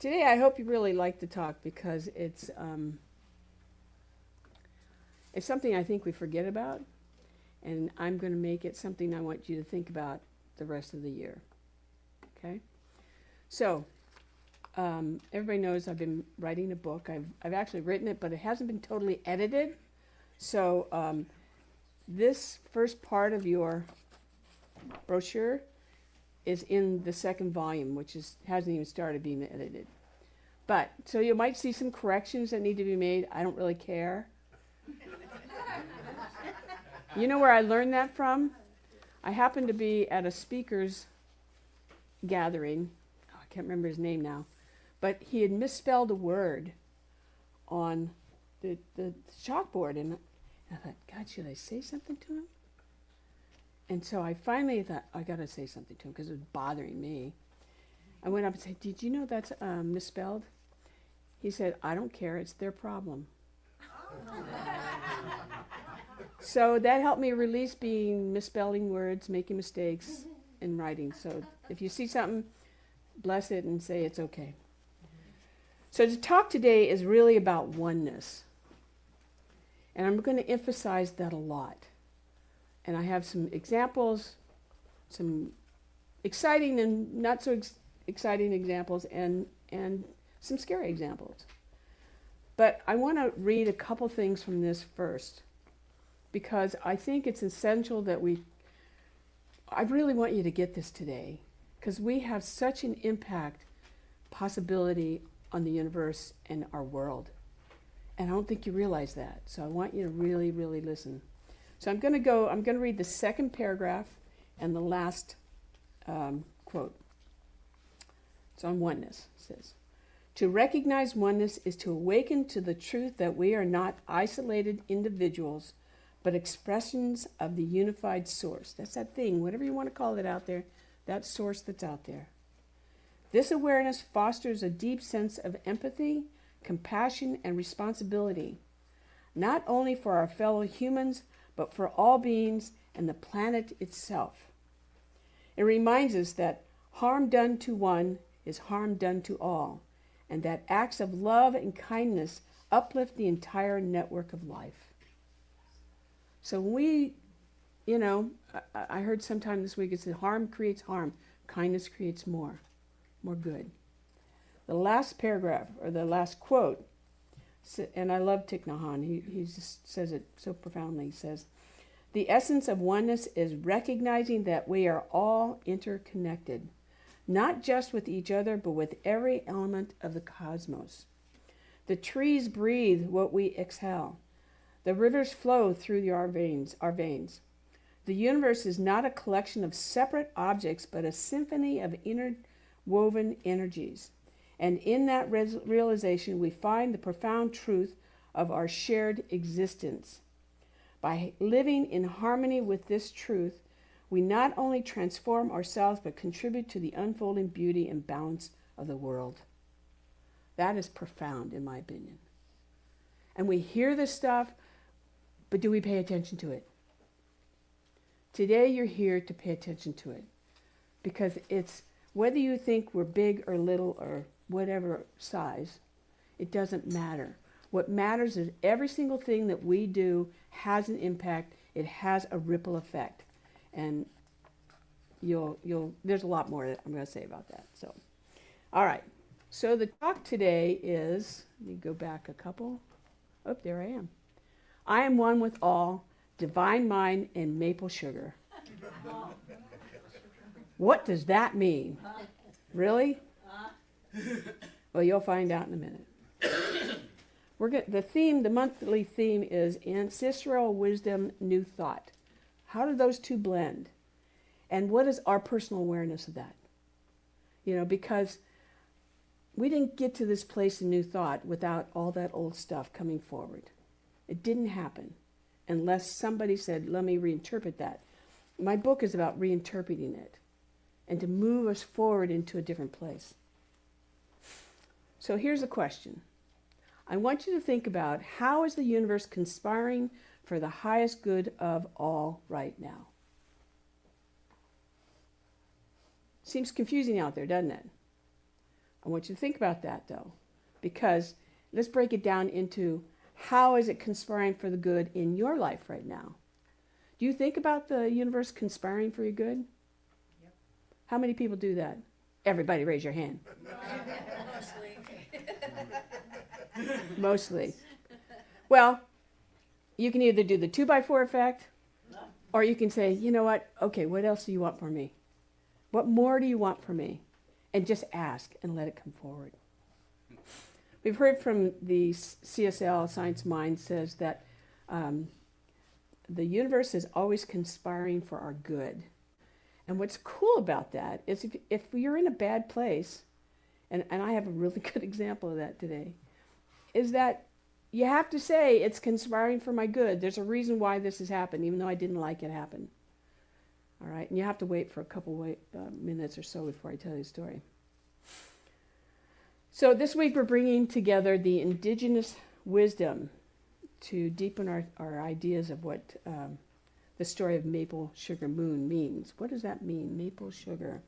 Today I hope you really like the talk because it's something I think we forget about, and I'm going to make it something I want you to think about the rest of the year. Okay? So, everybody knows I've been writing a book. I've actually written it, but it hasn't been totally edited. So, this first part of your brochure is in the second volume, which hasn't even started being edited. But, so you might see some corrections that need to be made. I don't really care. You know where I learned that from? I happened to be at a speaker's gathering. Oh, I can't remember his name now. But he had misspelled a word on the chalkboard. And I thought, God, should I say something to him? And so I finally thought, I got to say something to him because it was bothering me. I went up and said, did you know that's misspelled? He said, I don't care. It's their problem. So that helped me release being misspelling words, making mistakes in writing. So if you see something, bless it and say it's okay. So the talk today is really about oneness. And I'm going to emphasize that a lot. And I have some examples, some exciting and not so exciting examples, and some scary examples. But I want to read a couple things from this first, because I think it's essential that I really want you to get this today, because we have such an impact, possibility on the universe and our world. And I don't think you realize that. So I want you to really, really listen. So I'm going to read the second paragraph and the last quote. It's on oneness. It says, to recognize oneness is to awaken to the truth that we are not isolated individuals, but expressions of the unified source. That's that thing, whatever you want to call it out there, that source that's out there. This awareness fosters a deep sense of empathy, compassion, and responsibility, not only for our fellow humans, but for all beings and the planet itself. It reminds us that harm done to one is harm done to all, and that acts of love and kindness uplift the entire network of life. So when I heard sometime this week it said harm creates harm, kindness creates more good. The last paragraph, or the last quote, and I love Thich Nhat Hanh, he just says it so profoundly. He says, the essence of oneness is recognizing that we are all interconnected, not just with each other, but with every element of the cosmos. The trees breathe what we exhale. The rivers flow through our veins. The universe is not a collection of separate objects, but a symphony of interwoven energies. And in that realization, we find the profound truth of our shared existence. By living in harmony with this truth, we not only transform ourselves, but contribute to the unfolding beauty and balance of the world. That is profound, in my opinion. And we hear this stuff, but do we pay attention to it? Today, you're here to pay attention to it. Because it's, whether you think we're big or little or whatever size, it doesn't matter. What matters is every single thing that we do has an impact. It has a ripple effect. And there's a lot more that I'm going to say about that. So, all right. So the talk today is, let me go back a couple. Oh, there I am. I am one with all, divine mind and maple sugar. What does that mean? Really? Well, you'll find out in a minute. The monthly theme is ancestral wisdom, new thought. How do those two blend? And what is our personal awareness of that? Because we didn't get to this place in new thought without all that old stuff coming forward. It didn't happen unless somebody said, let me reinterpret that. My book is about reinterpreting it and to move us forward into a different place. So here's a question. I want you to think about, how is the universe conspiring for the highest good of all right now? Seems confusing out there, doesn't it? I want you to think about that, though, because let's break it down into how is it conspiring for the good in your life right now? Do you think about the universe conspiring for your good? Yep. How many people do that? Everybody raise your hand. Mostly. Mostly. Well, you can either do the 2x4 effect, or you can say, you know what? Okay, what else do you want from me? What more do you want from me? And just ask and let it come forward. We've heard from the CSL, Science Mind, says that the universe is always conspiring for our good. And what's cool about that is if you're in a bad place, and I have a really good example of that today, is that you have to say it's conspiring for my good. There's a reason why this has happened, even though I didn't like it happen. All right? And you have to wait for a couple minutes or so before I tell you the story. So this week we're bringing together the indigenous wisdom to deepen our ideas of what the story of Maple Sugar Moon means. What does that mean, maple sugar?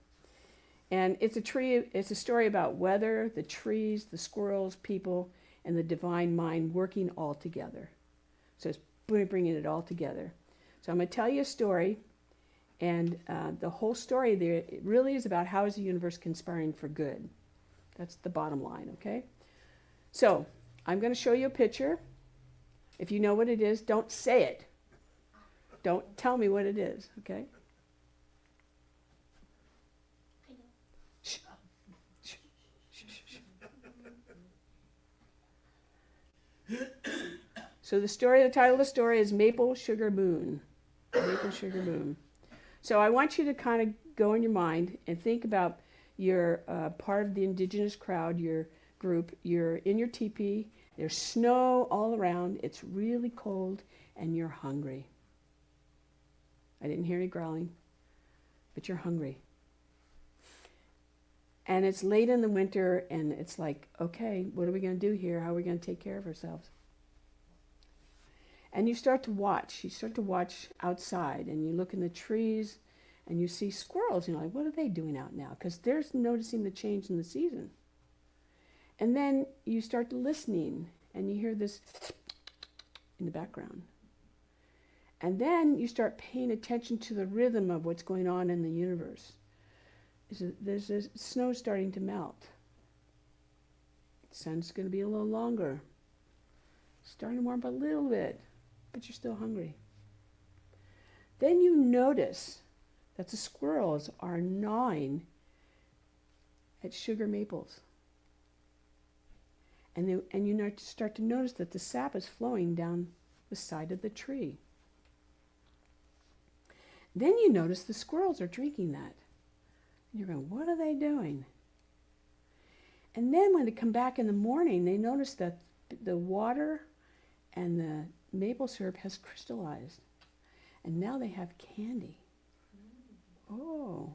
And it's a story about weather, the trees, the squirrels, people, and the divine mind working all together. So it's bringing it all together. So I'm going to tell you a story, and the whole story there, it really is about how is the universe conspiring for good. That's the bottom line, okay? So I'm going to show you a picture. If you know what it is, don't say it. Don't tell me what it is, okay? Shh. Shh. Shh. Shh. So the title of the story is Maple Sugar Moon. Maple Sugar Moon. So I want you to kind of go in your mind and think about you're part of the indigenous crowd, your group. You're in your teepee. There's snow all around. It's really cold, and you're hungry. I didn't hear any growling, but you're hungry. And it's late in the winter, and it's like, okay, what are we going to do here? How are we going to take care of ourselves? And you start to watch. You start to watch outside, and you look in the trees, and you see squirrels. You're like, what are they doing out now? Because they're noticing the change in the season. And then you start listening, and you hear this in the background. And then you start paying attention to the rhythm of what's going on in the universe. There's a snow starting to melt. The sun's going to be a little longer. Starting to warm up a little bit, but you're still hungry. Then you notice that the squirrels are gnawing at sugar maples. And you start to notice that the sap is flowing down the side of the tree. Then you notice the squirrels are drinking that. And you're going, what are they doing? And then when they come back in the morning, they notice that the water and the maple syrup has crystallized. And now they have candy. Oh.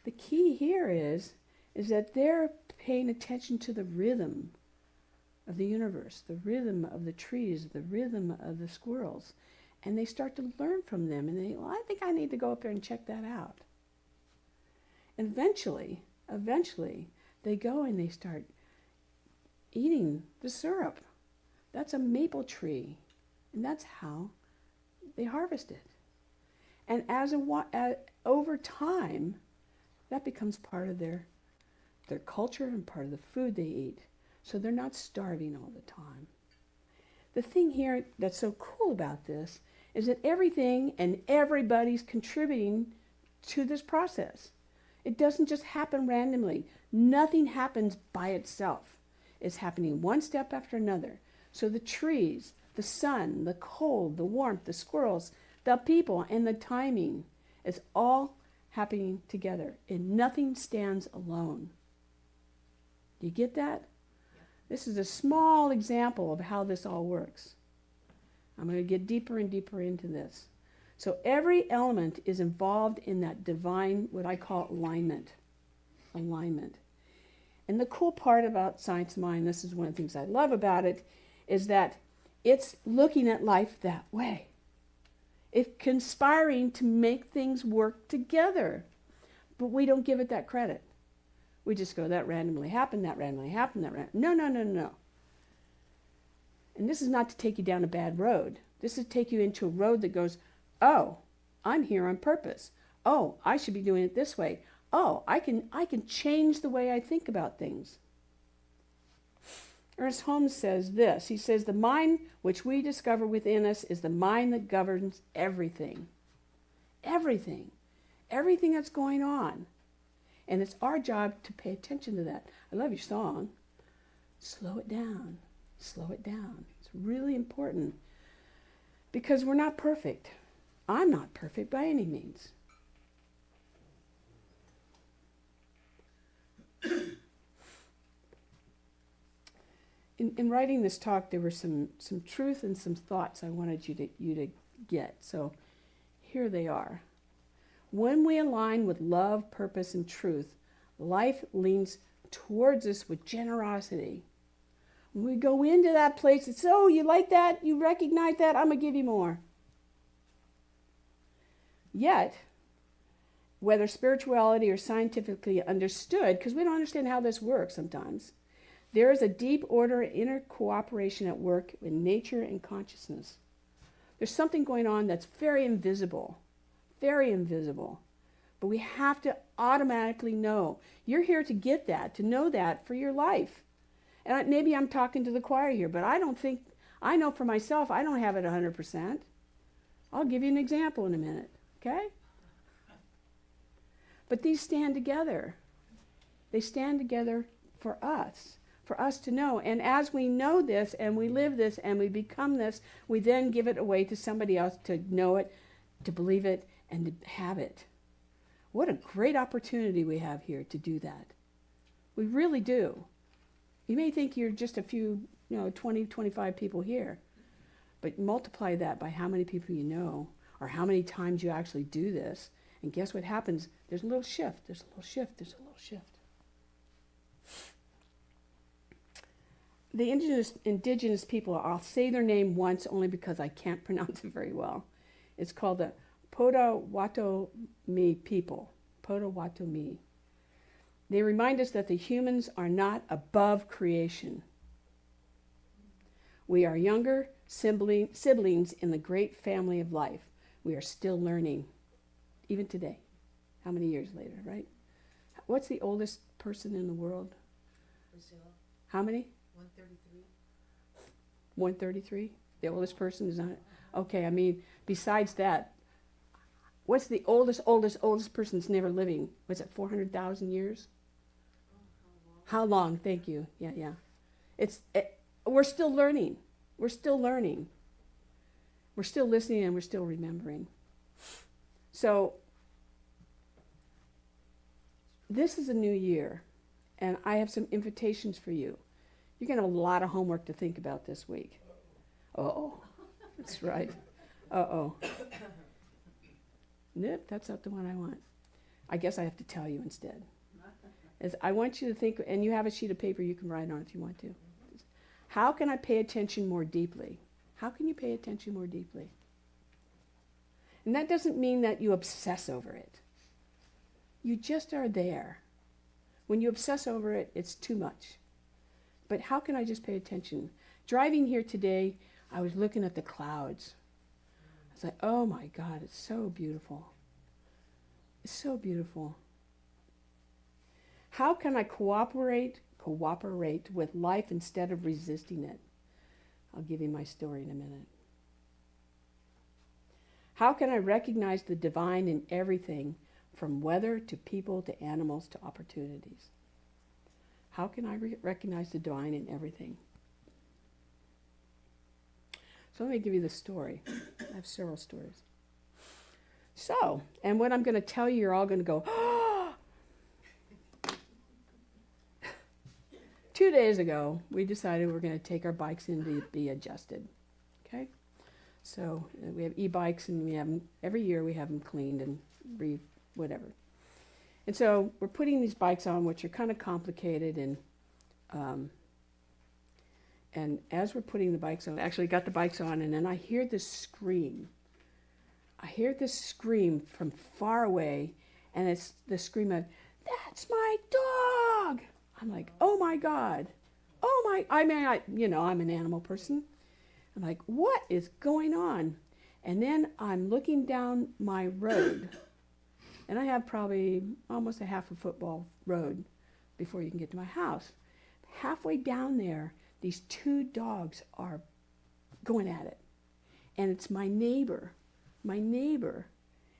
The key here is that they're paying attention to the rhythm of the universe, the rhythm of the trees, the rhythm of the squirrels. And they start to learn from them. And they, well, I think I need to go up there and check that out. And eventually, they go and they start eating the syrup. That's a maple tree. And that's how they harvest it. And over time, that becomes part of their culture and part of the food they eat. So they're not starving all the time. The thing here that's so cool about this is that everything and everybody's contributing to this process. It doesn't just happen randomly. Nothing happens by itself. It's happening one step after another. So the trees, the sun, the cold, the warmth, the squirrels, the people, and the timing is all happening together. And nothing stands alone. Do you get that? Yeah. This is a small example of how this all works. I'm going to get deeper and deeper into this. So every element is involved in that divine, what I call alignment. Alignment. And the cool part about Science Mind, this is one of the things I love about it, is that it's looking at life that way. It's conspiring to make things work together. But we don't give it that credit. We just go, that randomly happened, No. And this is not to take you down a bad road. This is to take you into a road that goes, oh, I'm here on purpose. Oh, I should be doing it this way. Oh, I can change the way I think about things. Ernest Holmes says this. He says, the mind which we discover within us is the mind that governs everything. Everything. Everything that's going on. And it's our job to pay attention to that. I love your song. Slow it down. Slow it down. It's really important. Because we're not perfect. I'm not perfect by any means. In writing this talk, there were some truth and some thoughts I wanted you to get. So here they are. When we align with love, purpose, and truth, life leans towards us with generosity. When we go into that place, it's, oh, you like that? You recognize that? I'm going to give you more. Yet, whether spirituality or scientifically understood, because we don't understand how this works sometimes, there is a deep order and inner cooperation at work in nature and consciousness. There's something going on that's very invisible, but we have to automatically know. You're here to get that, to know that for your life. And maybe I'm talking to the choir here, but I know for myself, I don't have it 100%. I'll give you an example in a minute, okay? But these stand together. They stand together for us to know. And as we know this and we live this and we become this, we then give it away to somebody else to know it, to believe it, and to have it. What a great opportunity we have here to do that. We really do. You may think you're just a few, 20, 25 people here, but multiply that by how many people you know or how many times you actually do this, and guess what happens? There's a little shift. The indigenous people, I'll say their name once only because I can't pronounce it very well. It's called the Potawatomi people. Potawatomi. They remind us that the humans are not above creation. We are younger siblings in the great family of life. We are still learning, even today. How many years later, right? What's the oldest person in the world? Brazil. How many? 133. 133? The oldest person is not it? Okay, I mean, besides that, what's the oldest person that's never living? Was it 400,000 years? How long? Thank you. Yeah. We're still learning. We're still learning. We're still listening and we're still remembering. So, this is a new year, and I have some invitations for you. You're going to have a lot of homework to think about this week. Uh-oh. That's right. Uh-oh. Nope, that's not the one I want. I guess I have to tell you instead. I want you to think, and you have a sheet of paper you can write on if you want to. How can I pay attention more deeply? How can you pay attention more deeply? And that doesn't mean that you obsess over it. You just are there. When you obsess over it, it's too much. But how can I just pay attention? Driving here today, I was looking at the clouds. I was like, oh my God, it's so beautiful. It's so beautiful. How can I cooperate with life instead of resisting it? I'll give you my story in a minute. How can I recognize the divine in everything, from weather to people to animals to opportunities? How can I recognize the divine in everything? So let me give you the story. I have several stories. So, and what I'm going to tell you, you're all going to go, 2 days ago, we decided we're going to take our bikes in to be adjusted. Okay? So we have e-bikes, and we have them, every year we have them cleaned and whatever. And so we're putting these bikes on, which are kind of complicated, and as we're putting the bikes on, I actually got the bikes on, and then I hear this scream. I hear this scream from far away, and it's the scream of, that's my dog. I'm like, oh my God. I'm an animal person. I'm like, what is going on? And then I'm looking down my road, and I have probably almost a half a football road before you can get to my house. Halfway down there, these two dogs are going at it. And it's my neighbor,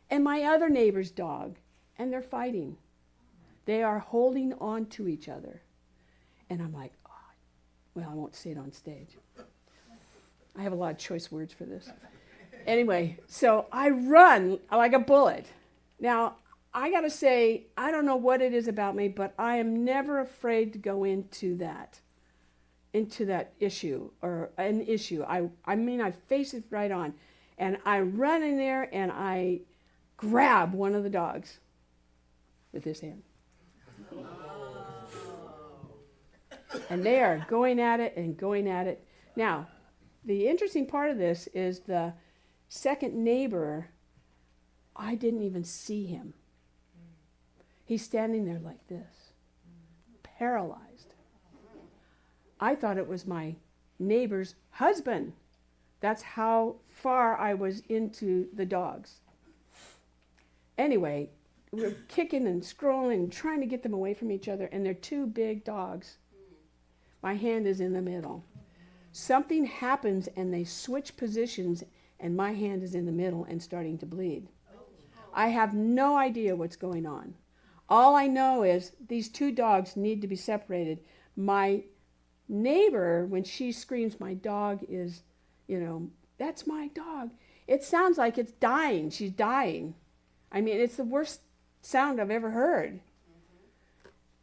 and my other neighbor's dog, and they're fighting. They are holding on to each other. And I'm like, oh, well, I won't say it on stage. I have a lot of choice words for this. Anyway, so I run like a bullet. Now, I got to say, I don't know what it is about me, but I am never afraid to go into that issue or an issue. I face it right on. And I run in there and I grab one of the dogs with this hand. And they are going at it and going at it. Now, the interesting part of this is the second neighbor, I didn't even see him. He's standing there like this, paralyzed. I thought it was my neighbor's husband. That's how far I was into the dogs. Anyway, we're kicking and scrolling and trying to get them away from each other, and they're two big dogs. My hand is in the middle. Something happens and they switch positions, and my hand is in the middle and starting to bleed. I have no idea what's going on. All I know is these two dogs need to be separated. My neighbor, when she screams, my dog is, that's my dog. It sounds like it's dying. She's dying. I mean, it's the worst sound I've ever heard.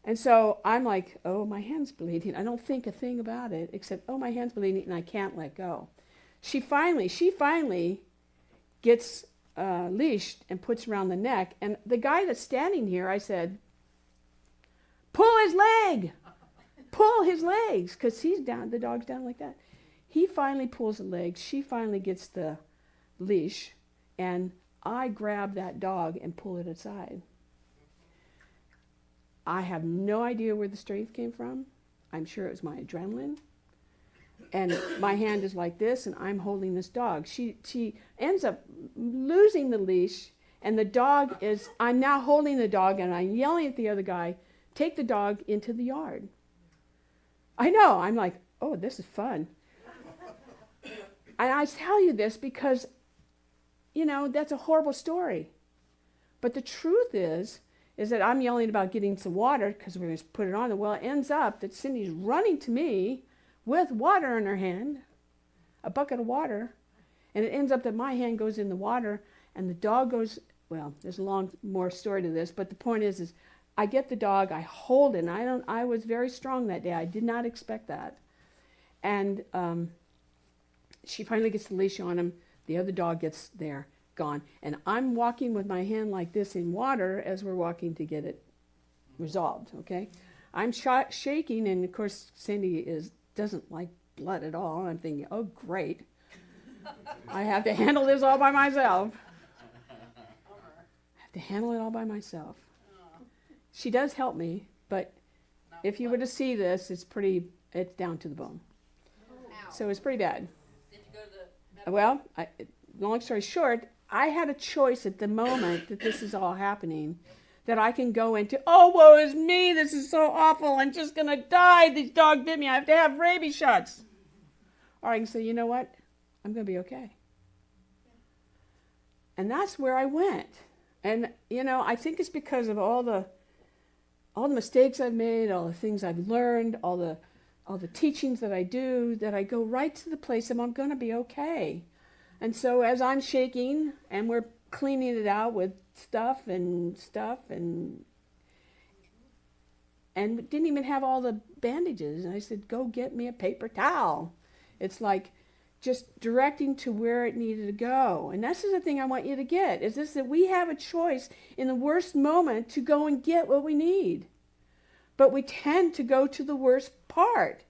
And so I'm like, oh, my hand's bleeding. I don't think a thing about it except, oh, my hand's bleeding and I can't let go. She finally gets leashed and puts around the neck. And the guy that's standing here, I said, pull his leg. Pull his legs, because he's down, the dog's down like that. He finally pulls the legs. She finally gets the leash. And I grab that dog and pull it aside. I have no idea where the strength came from. I'm sure it was my adrenaline. And my hand is like this, and I'm holding this dog. She ends up losing the leash, and the dog is, I'm now holding the dog, and I'm yelling at the other guy, take the dog into the yard. I know, I'm like, oh, this is fun. And I tell you this because, that's a horrible story. But the truth is that I'm yelling about getting some water because we're going to put it on. Well, it ends up that Cindy's running to me with water in her hand, a bucket of water, and it ends up that my hand goes in the water and the dog goes, well, there's a long more story to this, but the point is I get the dog, I hold it, and I was very strong that day. I did not expect that. And she finally gets the leash on him. The other dog gets there, gone. And I'm walking with my hand like this in water as we're walking to get it resolved, okay? I'm shaking, and of course Cindy doesn't like blood at all. I'm thinking, oh, great. I have to handle this all by myself. I have to handle it all by myself. She does help me, but if you were to see this, it's down to the bone. So it's pretty bad. Did you go to the medical? Well, long story short, I had a choice at the moment that this is all happening, that I can go into, oh, woe is me, this is so awful, I'm just going to die, this dog bit me, I have to have rabies shots. Or I can say, you know what, I'm going to be okay. And that's where I went. And, I think it's because of all the mistakes I've made, all the things I've learned, all the teachings that I do, that I go right to the place of I'm going to be okay. And so as I'm shaking and we're cleaning it out with stuff and didn't even have all the bandages. And I said, go get me a paper towel. It's like just directing to where it needed to go. And this is the thing I want you to get, is this, that we have a choice in the worst moment to go and get what we need. But we tend to go to the worst part.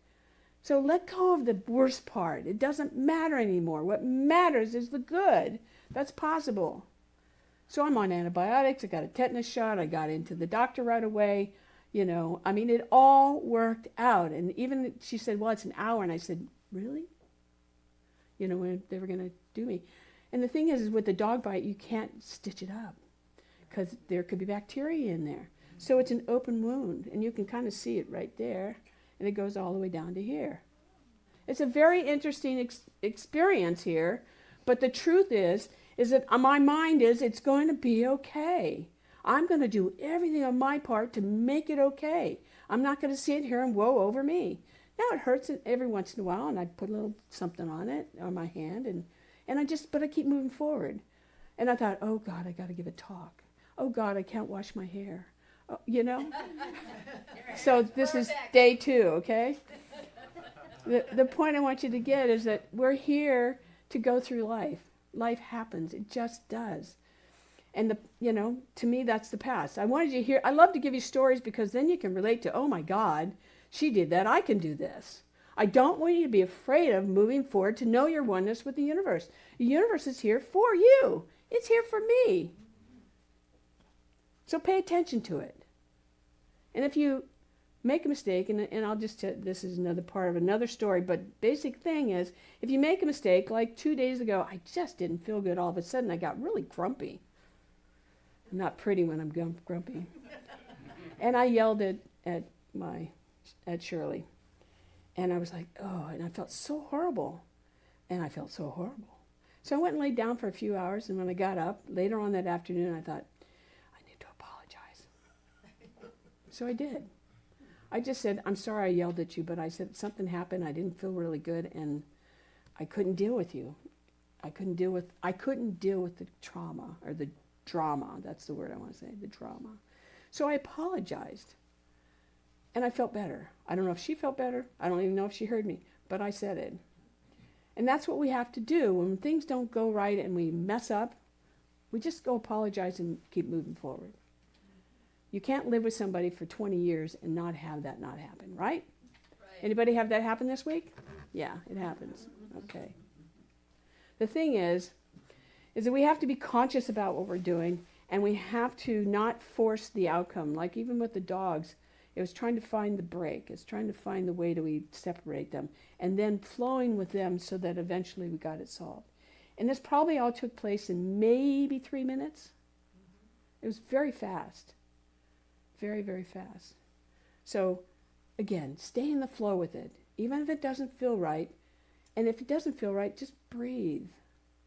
So let go of the worst part. It doesn't matter anymore. What matters is the good that's possible. So I'm on antibiotics. I got a tetanus shot. I got into the doctor right away. You know, I mean, it all worked out. And even she said, well, it's an hour. And I said, really? You know, when they were going to do me. And the thing is with the dog bite, you can't stitch it up because there could be bacteria in there. So it's an open wound, and you can kind of see it right there, and it goes all the way down to here. It's a very interesting experience here, but the truth is that my mind is it's going to be okay. I'm going to do everything on my part to make it okay. I'm not going to sit here and woe over me. Now it hurts every once in a while, and I put a little something on it, on my hand, but I keep moving forward. And I thought, oh God, I got to give a talk. Oh God, I can't wash my hair. Oh, you know? So this is day 2, okay? The point I want you to get is that we're here to go through life. Life happens. It just does. And to me, that's the past. I love to give you stories because then you can relate to, oh my God, she did that. I can do this. I don't want you to be afraid of moving forward to know your oneness with the universe. The universe is here for you. It's here for me. So pay attention to it. And if you make a mistake, and I'll just tell this is another part of another story, but basic thing is, if you make a mistake, like 2 days ago, I just didn't feel good. All of a sudden, I got really grumpy. I'm not pretty when I'm grumpy. And I yelled at Shirley. And I was like, oh, and I felt so horrible. And I felt so horrible. So I went and laid down for a few hours, and when I got up later on that afternoon, I thought, I need to apologize. So I did. I just said, I'm sorry I yelled at you, but I said something happened, I didn't feel really good, and I couldn't deal with you. I couldn't deal with the trauma, or the drama, that's the word I want to say, the drama. So I apologized. And I felt better. I don't know if she felt better. I don't even know if she heard me, but I said it. And that's what we have to do. When things don't go right and we mess up, we just go apologize and keep moving forward. You can't live with somebody for 20 years and not have that not happen, right? Anybody have that happen this week? Yeah, it happens. Okay. The thing is that we have to be conscious about what we're doing, and we have to not force the outcome. Like even with the dogs, it was trying to find the break. It's trying to find the way we separate them, and then flowing with them so that eventually we got it solved. And this probably all took place in maybe 3 minutes. It was very fast. Very, very fast. So, again, stay in the flow with it, even if it doesn't feel right. And if it doesn't feel right, just breathe.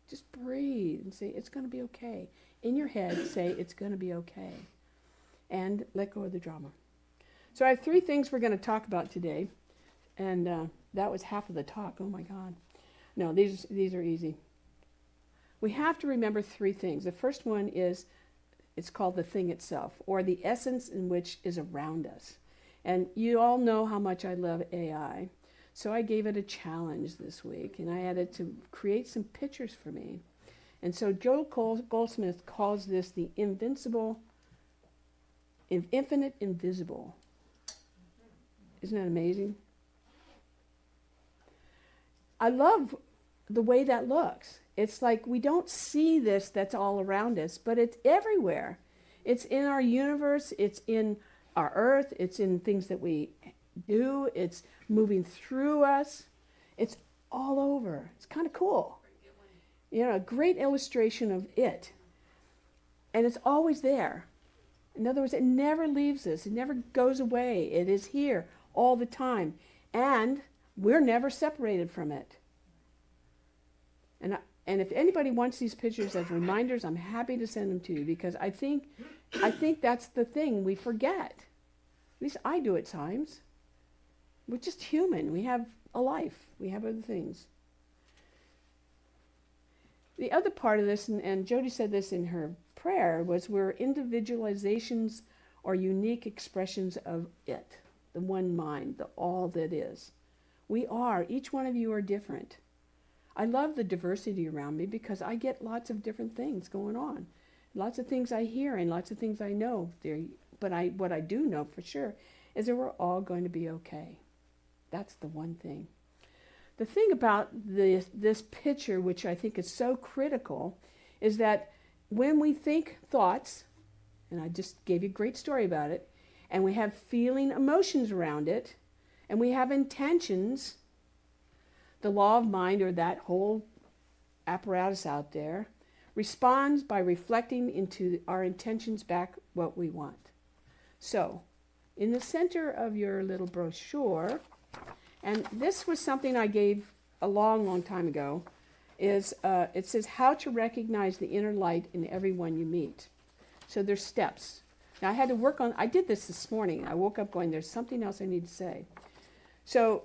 Just breathe and say, it's going to be okay. In your head, say, it's going to be okay. And let go of the drama. So I have 3 things we're going to talk about today. And that was half of the talk. Oh, my God. No, these are easy. We have to remember 3 things. The first one is, it's called the thing itself, or the essence in which is around us. And you all know how much I love AI. So I gave it a challenge this week, and I had it to create some pictures for me. And so Joe Goldsmith calls this the infinite invisible. Isn't that amazing? I love the way that looks. It's like we don't see this that's all around us, but it's everywhere. It's in our universe, it's in our earth, it's in things that we do, it's moving through us. It's all over. It's kind of cool. You know, a great illustration of it. And it's always there. In other words, it never leaves us. It never goes away. It is here all the time. And we're never separated from it. And if anybody wants these pictures as reminders, I'm happy to send them to you, because I think that's the thing we forget. At least I do at times. We're just human. We have a life. We have other things. The other part of this, and Jody said this in her prayer, was we're individualizations or unique expressions of it, the one mind, the all that is. We are. Each one of you are different. I love the diversity around me because I get lots of different things going on. Lots of things I hear and lots of things I know. But what I do know for sure is that we're all going to be okay. That's the one thing. The thing about this picture, which I think is so critical, is that when we think thoughts, and I just gave you a great story about it, and we have feeling emotions around it, and we have intentions, the law of mind, or that whole apparatus out there, responds by reflecting into our intentions back what we want. So, in the center of your little brochure, and this was something I gave a long, long time ago, is it says how to recognize the inner light in everyone you meet. So there's steps. Now I did this morning. I woke up going, there's something else I need to say. So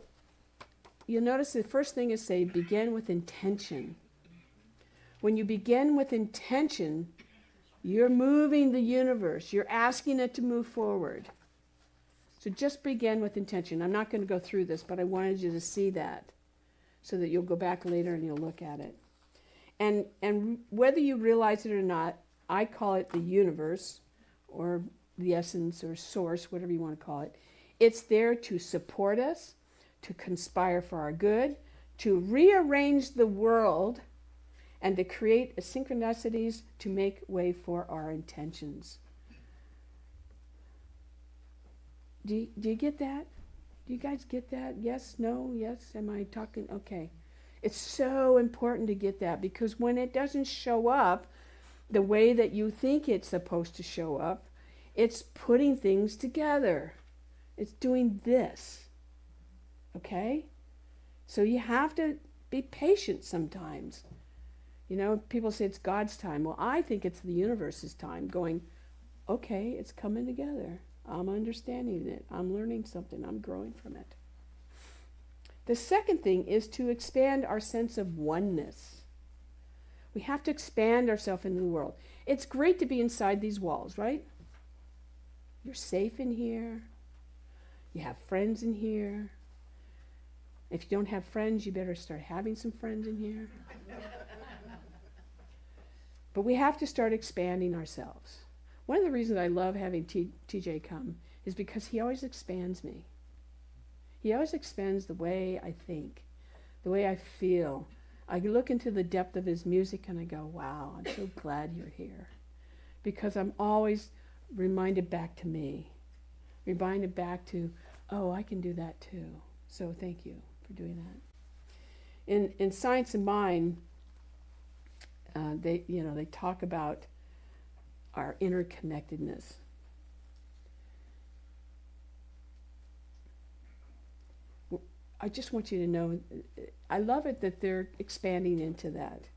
you'll notice the first thing is say, begin with intention. When you begin with intention, you're moving the universe. You're asking it to move forward. So just begin with intention. I'm not going to go through this, but I wanted you to see that so that you'll go back later and you'll look at it. And whether you realize it or not, I call it the universe or the essence or source, whatever you want to call it. It's there to support us, to conspire for our good, to rearrange the world, and to create synchronicities to make way for our intentions. Do you get that? Do you guys get that? Yes? No? Yes? Am I talking? Okay. It's so important to get that, because when it doesn't show up the way that you think it's supposed to show up, it's putting things together. It's doing this. Okay? So you have to be patient sometimes. You know, people say it's God's time. Well, I think it's the universe's time going, okay, it's coming together. I'm understanding it. I'm learning something. I'm growing from it. The second thing is to expand our sense of oneness. We have to expand ourselves into the world. It's great to be inside these walls, right? You're safe in here. You have friends in here. If you don't have friends, you better start having some friends in here. But we have to start expanding ourselves. One of the reasons I love having TJ come is because he always expands me. He always expands the way I think, the way I feel. I look into the depth of his music and I go, wow, I'm so glad you're here. Because I'm always reminded back to me, reminded back to, oh, I can do that too. So thank you for doing that. In Science of Mind, they talk about our interconnectedness. I just want you to know, I love it that they're expanding into that.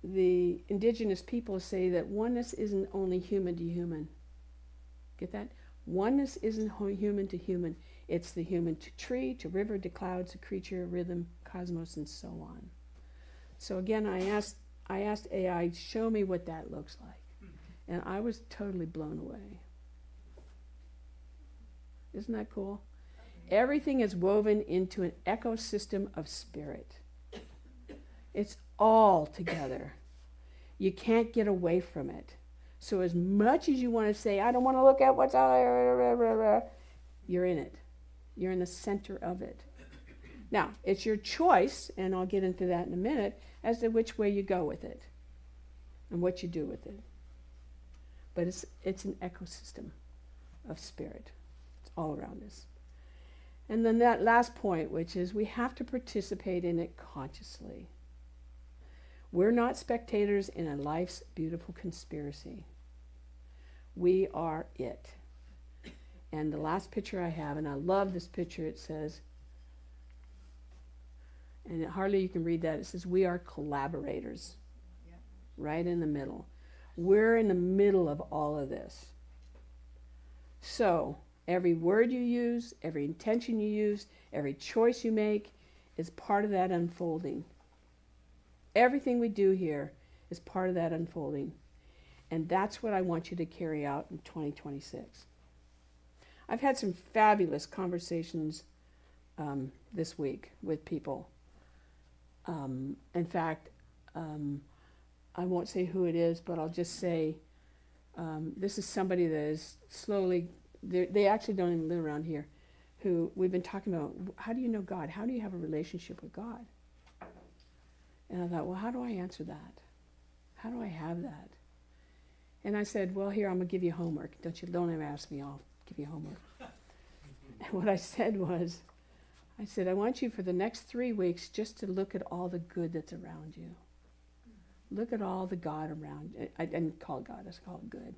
The indigenous people say that oneness isn't only human to human. Get that? Oneness isn't human to human. It's the human to tree, to river, to clouds, to creature, rhythm, cosmos, and so on. So again, I asked AI, show me what that looks like. And I was totally blown away. Isn't that cool? Everything is woven into an ecosystem of spirit. It's all together. You can't get away from it. So as much as you want to say, I don't want to look at what's out there, you're in it. You're in the center of it. Now, it's your choice, and I'll get into that in a minute, as to which way you go with it and what you do with it. But it's an ecosystem of spirit. It's all around us. And then that last point, which is we have to participate in it consciously. We're not spectators in a life's beautiful conspiracy. We are it. And the last picture I have, and I love this picture, it says, and hardly you can read that, it says, we are collaborators. Yeah. Right in the middle. We're in the middle of all of this. So, every word you use, every intention you use, every choice you make is part of that unfolding. Everything we do here is part of that unfolding. And that's what I want you to carry out in 2026. I've had some fabulous conversations this week with people. In fact, I won't say who it is, but I'll just say this is somebody that is slowly, they actually don't even live around here, who we've been talking about, how do you know God? How do you have a relationship with God? And I thought, well, how do I answer that? How do I have that? And I said, well, here, I'm going to give you homework. Don't ever ask me, I'll give you homework. And what I said was, I want you for the next 3 weeks just to look at all the good that's around you. Look at all the God around you. I didn't call it God, I call it good.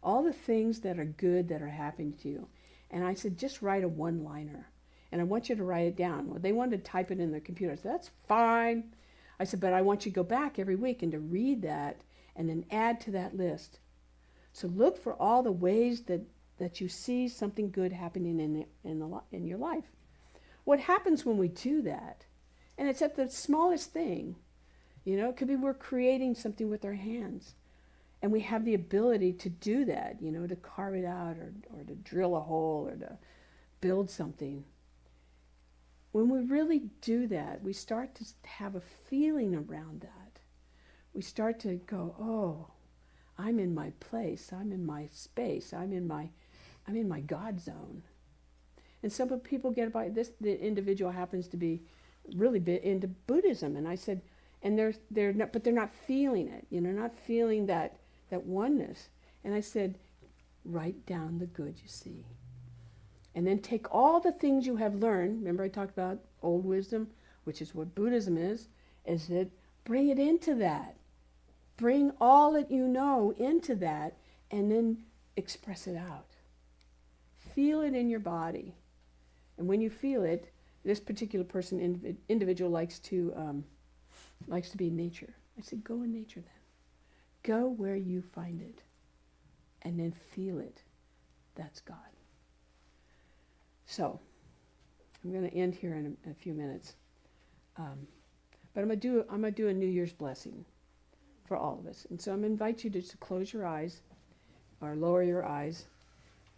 All the things that are good that are happening to you. And I said, just write a one-liner. And I want you to write it down. Well, they wanted to type it in their computer. I said, that's fine. I said, but I want you to go back every week and to read that and then add to that list. So look for all the ways that you see something good happening in your life. What happens when we do that? And it's at the smallest thing. It could be we're creating something with our hands. And we have the ability to do that, to carve it out or to drill a hole or to build something. When we really do that, we start to have a feeling around that. We start to go, oh, I'm in my place, I'm in my space, I'm in my God zone. And some people get by this. The individual happens to be really bit into Buddhism, and I said, and they're not, but they're not feeling it. Not feeling that oneness. And I said, write down the good you see, and then take all the things you have learned. Remember, I talked about old wisdom, which is what Buddhism is that bring it into that. Bring all that you know into that, and then express it out. Feel it in your body. And when you feel it, this particular person, individual, likes to be in nature. I said, go in nature then. Go where you find it, and then feel it. That's God. So, I'm going to end here in a few minutes. But I'm going to do a New Year's blessing for all of us. And so I'm going to invite you to just close your eyes or lower your eyes,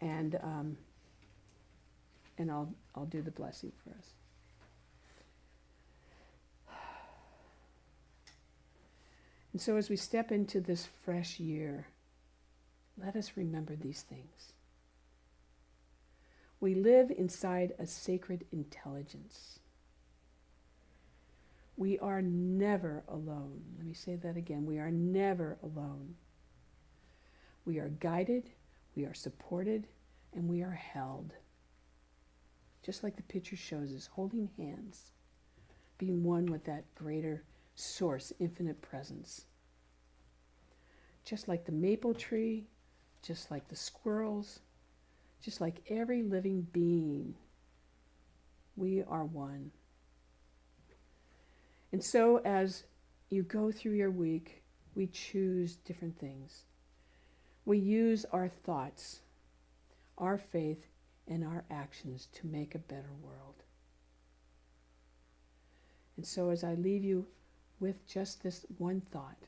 and I'll do the blessing for us. And so as we step into this fresh year, let us remember these things. We live inside a sacred intelligence. We are never alone. Let me say that again. We are never alone. We are guided, we are supported, and we are held. Just like the picture shows us, holding hands, being one with that greater source, infinite presence. Just like the maple tree, just like the squirrels, just like every living being, we are one. And so as you go through your week, we choose different things. We use our thoughts, our faith, and our actions to make a better world. And so as I leave you with just this one thought,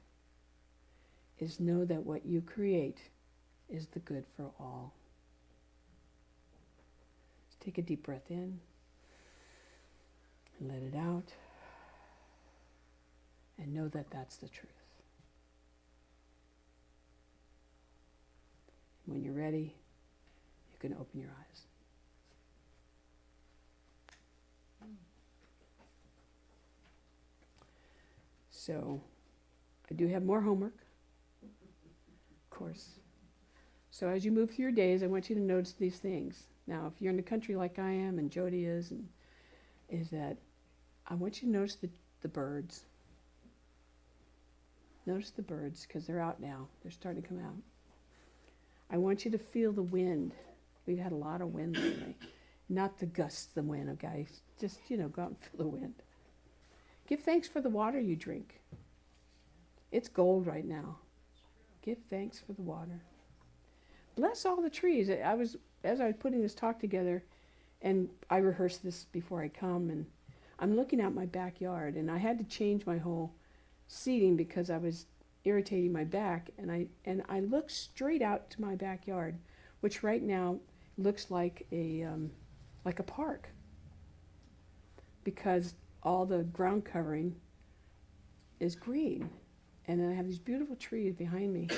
is know that what you create is the good for all. Just take a deep breath in and let it out. And know that that's the truth. When you're ready, you can open your eyes. So, I do have more homework, of course. So as you move through your days, I want you to notice these things. Now, if you're in the country like I am and Jody is that I want you to notice the birds. Notice the birds, because they're out now. They're starting to come out. I want you to feel the wind. We've had a lot of wind lately. Not the gusts of the wind, okay? Just, go out and feel the wind. Give thanks for the water you drink. It's gold right now. Give thanks for the water. Bless all the trees. As I was putting this talk together, and I rehearsed this before I come, and I'm looking at my backyard, and I had to change my whole seating because I was irritating my back, and I looked straight out to my backyard, which right now looks like a park, because all the ground covering is green, and then I have these beautiful trees behind me.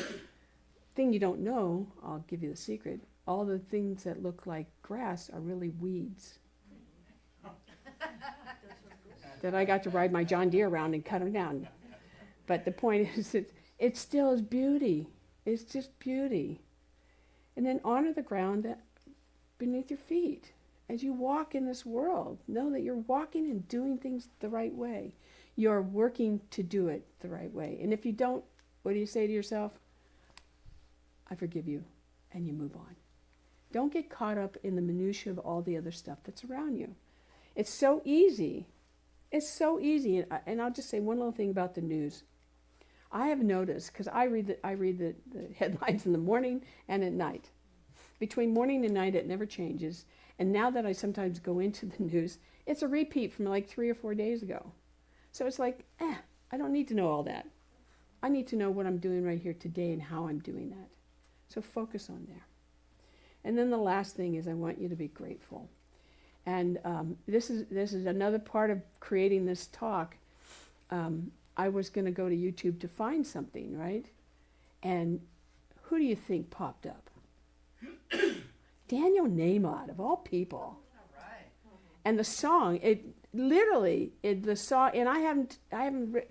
Thing you don't know, I'll give you the secret, all the things that look like grass are really weeds that I got to ride my John Deere around and cut them down. But the point is that it still is beauty. It's just beauty. And then honor the ground that beneath your feet. As you walk in this world, know that you're walking and doing things the right way. You're working to do it the right way. And if you don't, what do you say to yourself? I forgive you. And you move on. Don't get caught up in the minutiae of all the other stuff that's around you. It's so easy. It's so easy. And I'll just say one little thing about the news. I have noticed, because I read the headlines in the morning and at night. Between morning and night, it never changes. And now that I sometimes go into the news, it's a repeat from like 3 or 4 days ago. So it's like, I don't need to know all that. I need to know what I'm doing right here today and how I'm doing that. So focus on there. And then the last thing is I want you to be grateful. And this is another part of creating this talk. I was going to go to YouTube to find something, right? And who do you think popped up? Daniel Nahmod, of all people. All right. And the song, the song, and I haven't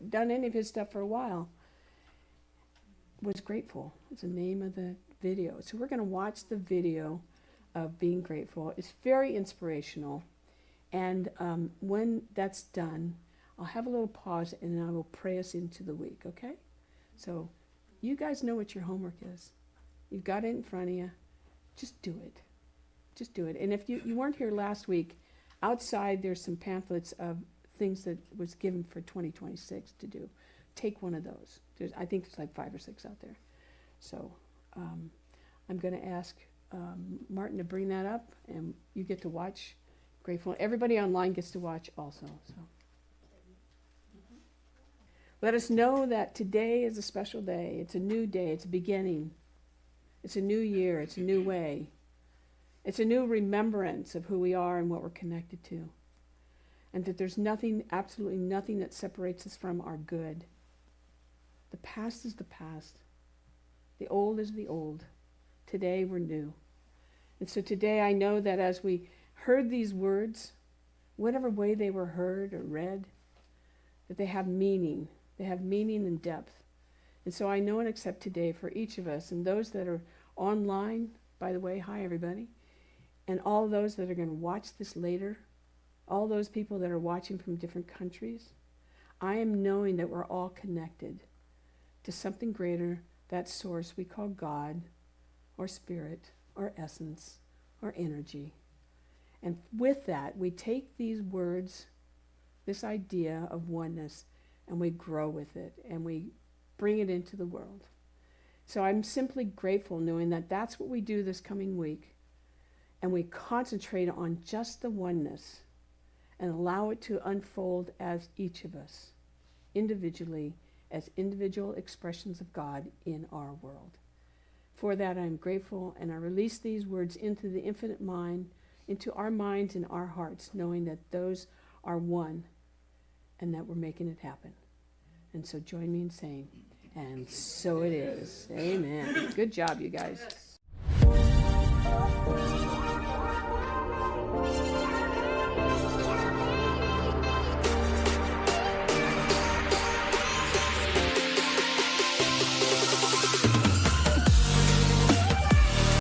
done any of his stuff for a while, was Grateful. It's the name of the video. So we're going to watch the video of being grateful. It's very inspirational. And when that's done, I'll have a little pause and then I will pray us into the week, okay? So you guys know what your homework is. You've got it in front of you. Just do it. Just do it. And if you weren't here last week, outside there's some pamphlets of things that was given for 2026 to do. Take one of those. I think there's like 5 or 6 out there. So I'm going to ask Martin to bring that up, and you get to watch Grateful. Everybody online gets to watch also. So let us know that today is a special day. It's a new day. It's a beginning. It's a new year. It's a new way. It's a new remembrance of who we are and what we're connected to. And that there's nothing, absolutely nothing that separates us from our good. The past is the past. The old is the old. Today we're new. And so today I know that as we heard these words, whatever way they were heard or read, that they have meaning. They have meaning and depth. And so I know and accept today for each of us, and those that are online, by the way, hi everybody, and all those that are going to watch this later, all those people that are watching from different countries, I am knowing that we're all connected to something greater, that source we call God, or spirit, or essence, or energy. And with that, we take these words, this idea of oneness, and we grow with it, and we bring it into the world. So I'm simply grateful knowing that that's what we do this coming week, and we concentrate on just the oneness and allow it to unfold as each of us, individually, as individual expressions of God in our world. For that I'm grateful, and I release these words into the infinite mind, into our minds and our hearts, knowing that those are one and that we're making it happen. And so join me in saying, and so it is. Amen. Good job, you guys. Yes.